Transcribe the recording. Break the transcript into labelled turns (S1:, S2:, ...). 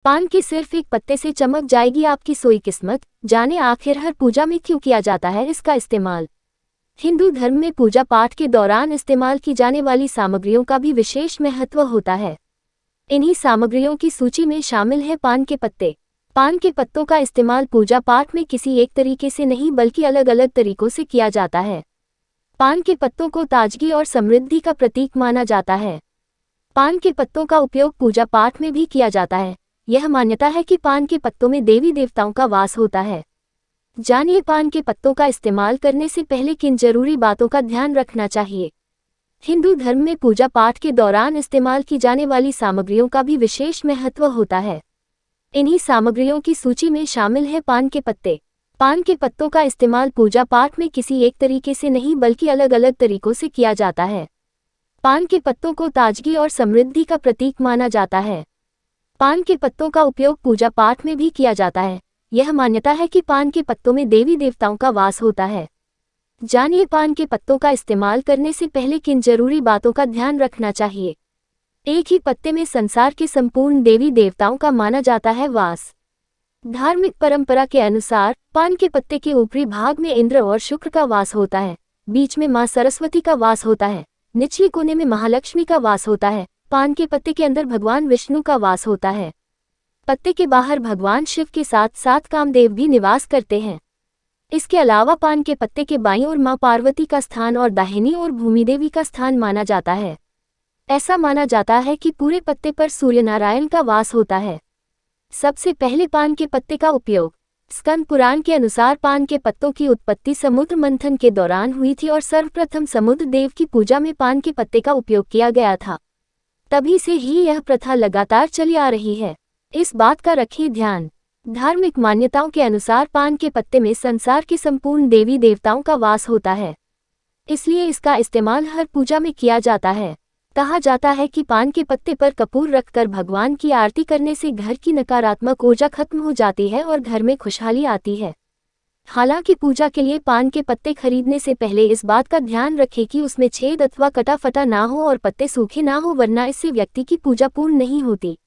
S1: पान के सिर्फ एक पत्ते से चमक जाएगी आपकी सोई किस्मत। जाने आखिर हर पूजा में क्यों किया जाता है इसका इस्तेमाल। हिंदू धर्म में पूजा पाठ के दौरान इस्तेमाल की जाने वाली सामग्रियों का भी विशेष महत्व होता है। इन्हीं सामग्रियों की सूची में शामिल है पान के पत्ते। पान के पत्तों का इस्तेमाल पूजा पाठ में किसी एक तरीके से नहीं बल्कि अलग अलग तरीकों से किया जाता है। पान के पत्तों को ताजगी और समृद्धि का प्रतीक माना जाता है। पान के पत्तों का उपयोग पूजा पाठ में भी किया जाता है। यह मान्यता है कि पान के पत्तों में देवी देवताओं का वास होता है। जानिए पान के पत्तों का इस्तेमाल करने से पहले किन जरूरी बातों का ध्यान रखना चाहिए। हिंदू धर्म में पूजा पाठ के दौरान इस्तेमाल की जाने वाली सामग्रियों का भी विशेष महत्व होता है। इन्हीं सामग्रियों की सूची में शामिल है पान के पत्ते। पान के पत्तों का इस्तेमाल पूजा पाठ में किसी एक तरीके से नहीं बल्कि अलग अलग तरीकों से किया जाता है। पान के पत्तों को ताजगी और समृद्धि का प्रतीक माना जाता है। पान के पत्तों का उपयोग पूजा पाठ में भी किया जाता है। यह मान्यता है कि पान के पत्तों में देवी देवताओं का वास होता है। जानिए पान के पत्तों का इस्तेमाल करने से पहले किन जरूरी बातों का ध्यान रखना चाहिए। एक ही पत्ते में संसार के संपूर्ण देवी देवताओं का माना जाता है वास। धार्मिक परंपरा के अनुसार पान के पत्ते के ऊपरी भाग में इंद्र और शुक्र का वास होता है, बीच में मां सरस्वती का वास होता है, निचले कोने में महालक्ष्मी का वास होता है। पान के पत्ते के अंदर भगवान विष्णु का वास होता है। पत्ते के बाहर भगवान शिव के साथ साथ कामदेव भी निवास करते हैं। इसके अलावा पान के पत्ते के बाईं ओर मां पार्वती का स्थान और दाहिनी ओर भूमि देवी का स्थान माना जाता है। ऐसा माना जाता है कि पूरे पत्ते पर सूर्यनारायण का वास होता है। सबसे पहले पान के पत्ते का उपयोग। स्कंद पुराण के अनुसार पान के पत्तों की उत्पत्ति समुद्र मंथन के दौरान हुई थी और सर्वप्रथम समुद्र देव की पूजा में पान के पत्ते का उपयोग किया गया था। तभी से ही यह प्रथा लगातार चली आ रही है। इस बात का रखिए ध्यान। धार्मिक मान्यताओं के अनुसार पान के पत्ते में संसार के संपूर्ण देवी देवताओं का वास होता है, इसलिए इसका इस्तेमाल हर पूजा में किया जाता है। कहा जाता है कि पान के पत्ते पर कपूर रखकर भगवान की आरती करने से घर की नकारात्मक ऊर्जा खत्म हो जाती है और घर में खुशहाली आती है। हालांकि पूजा के लिए पान के पत्ते खरीदने से पहले इस बात का ध्यान रखें कि उसमें छेद अथवा कटा फटा ना हो और पत्ते सूखे ना हो, वरना इससे व्यक्ति की पूजा पूर्ण नहीं होती।